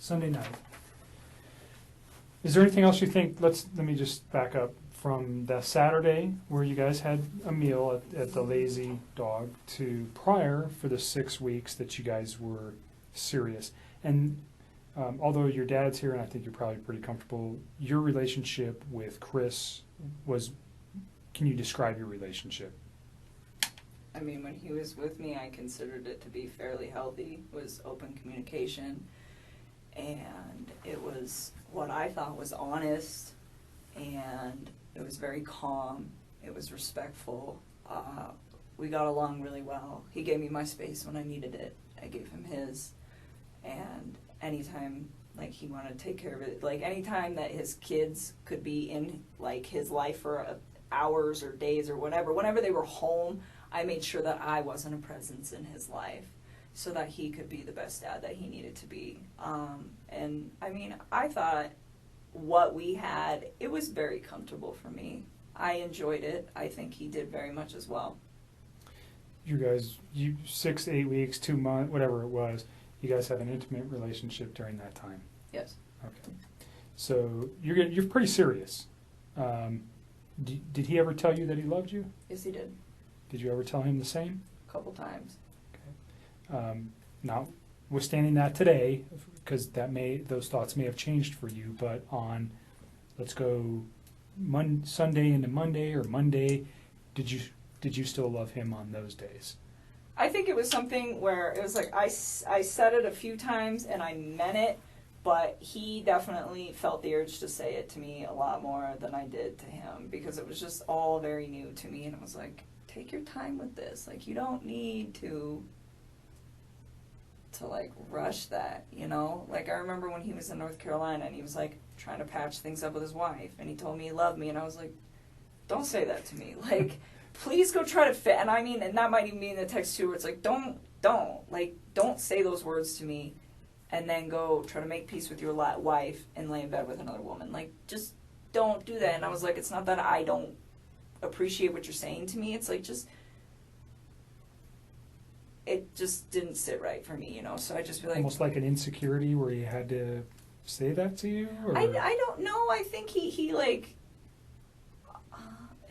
Sunday night. Is there anything else you think? Let me just back up from the Saturday where you guys had a meal at the Lazy Dog to prior for the 6 weeks that you guys were serious. And although your dad's here, and I think you're probably pretty comfortable, your relationship with Chris was. Can you describe your relationship? I mean, when he was with me, I considered it to be fairly healthy. It was open communication, and it was what I thought was honest, and it was very calm. It was respectful. We got along really well. He gave me my space when I needed it. I gave him his, and anytime like he wanted to take care of it, like anytime that his kids could be in like his life for hours or days or whatever, whenever they were home, I made sure that I wasn't a presence in his life so that he could be the best dad that he needed to be. And I mean, I thought what we had, it was very comfortable for me. I enjoyed it. I think he did very much as well. You guys, 6 to 8 weeks, 2 months, whatever it was, you guys have an intimate relationship during that time. Yes. Okay. So you're pretty serious. Did he ever tell you that he loved you? Yes, he did. Did you ever tell him the same? A couple times. Okay. Notwithstanding that today, because those thoughts may have changed for you, but on, let's go Sunday into Monday or Monday, did you still love him on those days? I think it was something where it was like I said it a few times and I meant it, but he definitely felt the urge to say it to me a lot more than I did to him because it was just all very new to me, and it was like, take your time with this. Like, you don't need to like rush that, you know? Like, I remember when he was in North Carolina and he was like trying to patch things up with his wife, and he told me he loved me, and I was like, don't say that to me. Like, please go try to fit. And I mean, and that might even be in the text too, where it's like, don't say those words to me and then go try to make peace with your wife and lay in bed with another woman. Like, just don't do that. And I was like, it's not that I don't appreciate what you're saying to me. It's like, it just didn't sit right for me, you know? So I just feel like... Almost like an insecurity where he had to say that to you? Or? I don't know. I think he like...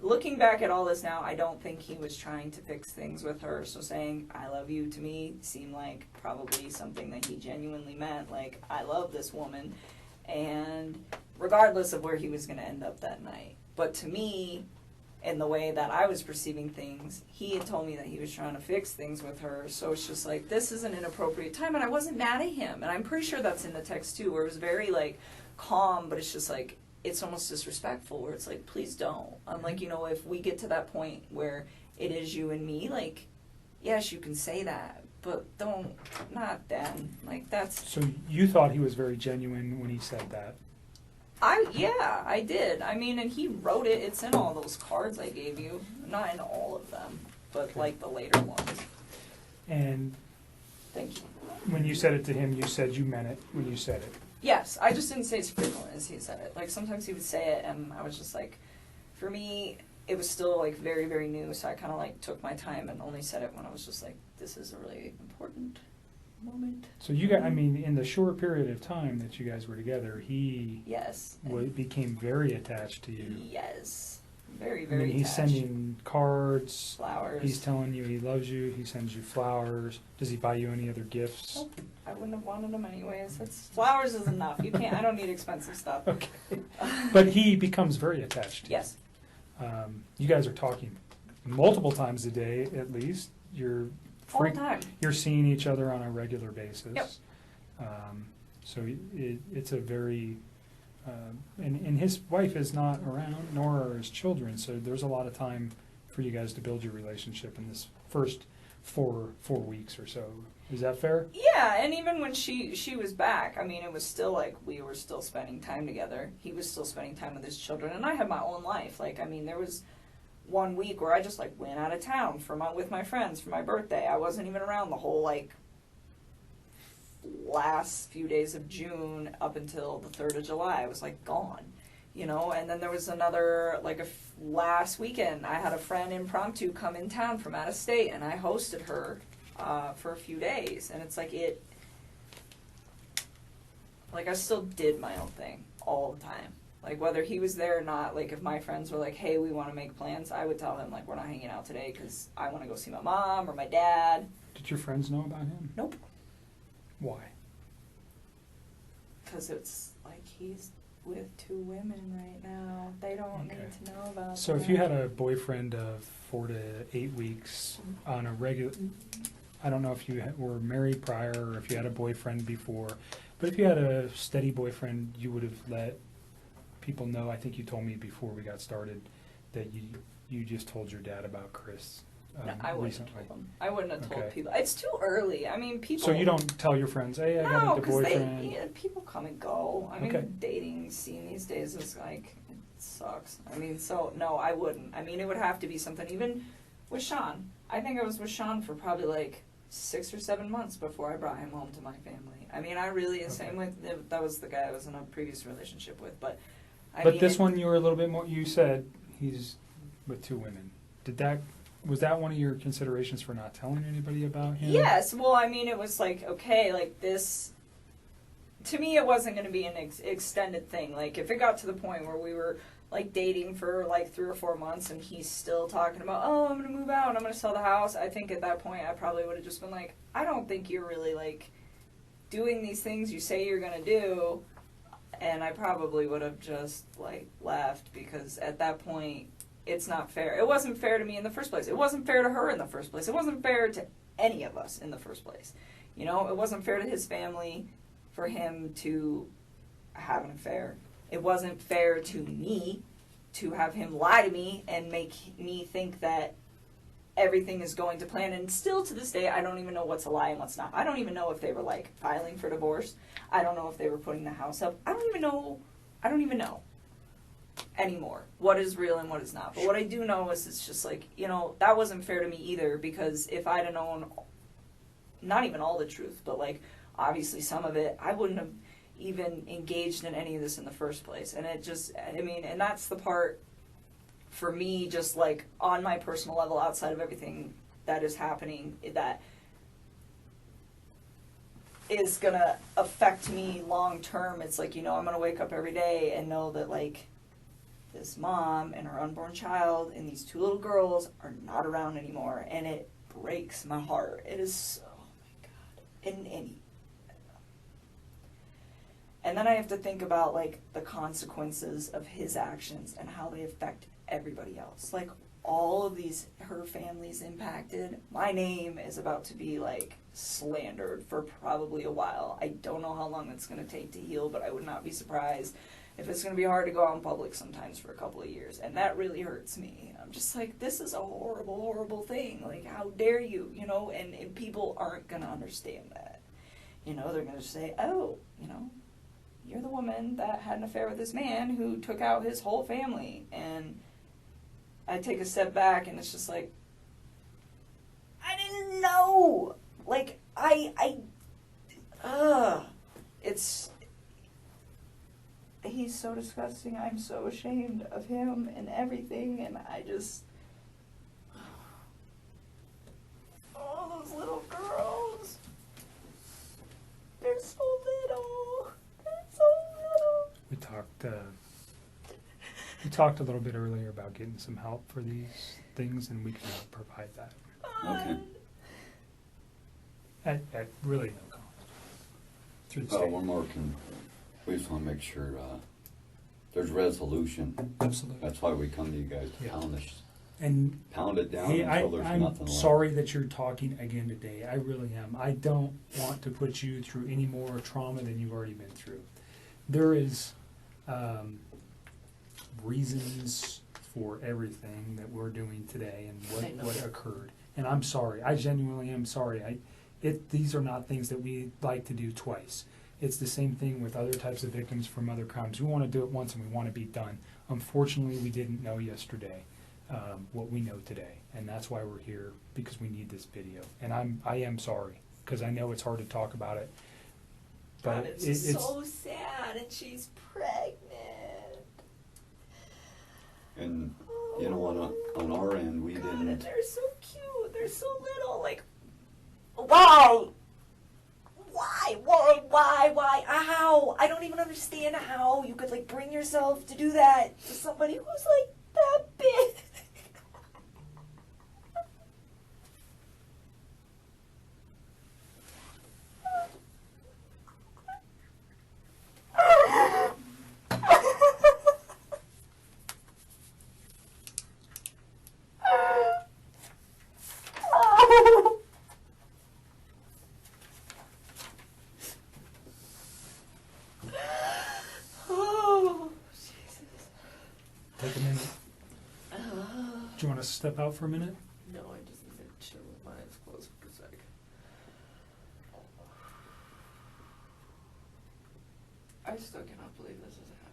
Looking back at all this now, I don't think he was trying to fix things with her. So saying, I love you, to me, seemed like probably something that he genuinely meant. Like, I love this woman. And regardless of where he was going to end up that night. But to me, in the way that I was perceiving things, he had told me that he was trying to fix things with her. So it's just like, this is an inappropriate time. And I wasn't mad at him. And I'm pretty sure that's in the text too, where it was very like calm, but it's just like, it's almost disrespectful, where it's like, please don't. I'm like, you know, if we get to that point where it is you and me, like, yes, you can say that, but not then. Like, that's... So you thought he was very genuine when he said that? Yeah, I did. I mean, and he wrote it. It's in all those cards I gave you. Not in all of them, but okay. Like the later ones. And... Thank you. When you said it to him, you said you meant it when you said it. Yes, I just didn't say it as frequently as he said it. Like, sometimes he would say it, and I was just like, for me, it was still, like, very, very new, so I kind of, like, took my time and only said it when I was just like, this is a really important moment. So you got, I mean, in the short period of time that you guys were together, he yes became very attached to you. Yes, very, very he's attached. Sending cards, flowers. He's telling you he loves you. He sends you flowers. Does he buy you any other gifts? Nope. I wouldn't have wanted them anyways. Flowers is enough. You can't. I don't need expensive stuff. Okay, but he becomes very attached to you. Yes. You guys are talking multiple times a day, at least. You're all the time. You're seeing each other on a regular basis. Yep. So it's a very and his wife is not around, nor are his children. So there's a lot of time for you guys to build your relationship in this first four weeks or so. Is that fair? Yeah, and even when she was back, I mean, it was still like we were still spending time together. He was still spending time with his children, and I had my own life. Like, I mean, there was 1 week where I just like went out of town with my friends for my birthday. I wasn't even around the whole like last few days of June up until the 3rd of July. I was like gone, you know. And then there was another like last weekend I had a friend impromptu come in town from out of state, and I hosted her for a few days. And it's like like, I still did my own thing all the time. Like, whether he was there or not, like, if my friends were like, hey, we want to make plans, I would tell him, like, we're not hanging out today because I want to go see my mom or my dad. Did your friends know about him? Nope. Why? Because it's like he's with 2 women right now. They don't Okay. need to know about So that. if you had a boyfriend of 4 to 8 weeks on a regular, I don't know if you were married prior or if you had a boyfriend before, but if you had a steady boyfriend, you would have let people know. I think you told me before we got started that you just told your dad about Chris No, I wouldn't recently. have told them. I wouldn't have told Okay. people. It's too early. I mean, people. So you don't tell your friends, hey, I got No, a because boyfriend. people come and go. I mean, Okay. dating scene these days is like, it sucks. I mean, so no, I wouldn't. I mean, it would have to be something. Even with Sean, I think I was with Sean for probably like 6 or 7 months before I brought him home to my family. I mean, I really, Okay. same with, that was the guy I was in a previous relationship with, but I But mean, this one, you were a little bit more. You said he's with 2 women. Was that one of your considerations for not telling anybody about him? Yes, well, I mean, it was like, okay, like this, to me, it wasn't going to be an extended thing. Like, if it got to the point where we were, like, dating for, like, 3 or 4 months and he's still talking about, oh, I'm going to move out, I'm going to sell the house, I think at that point I probably would have just been like, I don't think you're really, like, doing these things you say you're going to do, and I probably would have just, like, left, because at that point, it's not fair. It wasn't fair to me in the first place. It wasn't fair to her in the first place. It wasn't fair to any of us in the first place. You know, it wasn't fair to his family for him to have an affair. It wasn't fair to me to have him lie to me and make me think that everything is going to plan. And still to this day, I don't even know what's a lie and what's not. I don't even know if they were, like, filing for divorce. I don't know if they were putting the house up. I don't even know anymore what is real and what is not. But what I do know is it's just like, you know, that wasn't fair to me either, because if I'd have known not even all the truth, but like obviously some of it, I wouldn't have even engaged in any of this in the first place. And it just, I mean, and that's the part for me, just like on my personal level, outside of everything that is happening, that is gonna affect me long term. It's like, you know, I'm gonna wake up every day and know that, like, this mom and her unborn child and these 2 little girls are not around anymore, and it breaks my heart. It is so, oh my God. And then I have to think about, like, the consequences of his actions and how they affect everybody else. Like, all of these, her family's impacted. My name is about to be, like, slandered for probably a while. I don't know how long it's going to take to heal, but I would not be surprised if it's going to be hard to go out in public sometimes for a couple of years. And that really hurts me. I'm just like, this is a horrible, horrible thing. Like, how dare you, you know? And people aren't going to understand that. You know, they're going to say, oh, you know, you're the woman that had an affair with this man who took out his whole family. And I take a step back and it's just like, I didn't know. Like, he's so disgusting. I'm so ashamed of him and everything, and I just, oh, those little girls, they're so little. We talked a little bit earlier about getting some help for these things, and we can provide that Okay. at really no cost through the state. One more we just want to make sure there's resolution. Absolutely. That's why we come to you guys to Yeah. pound it down Hey, until there's I'm nothing left. sorry that you're talking again today. I really am. I don't want to put you through any more trauma than you've already been through. There is reasons for everything that we're doing today and what occurred. And I'm sorry. I genuinely am sorry. These are not things that we like to do twice. It's the same thing with other types of victims from other crimes. We want to do it once and we want to be done. Unfortunately, we didn't know yesterday what we know today, and that's why we're here, because we need this video. And I am sorry, because I know it's hard to talk about it. But it's so sad, and she's pregnant. And you know, on our end, we God, didn't. and they're so cute. They're so little. Like, why? Why? Why? How? I don't even understand how you could like bring yourself to do that to somebody who's like that big. Oh, Jesus. Take a minute. Do you want to step out for a minute? No, I just need to chill with my eyes closed for a sec. I still cannot believe this is happening.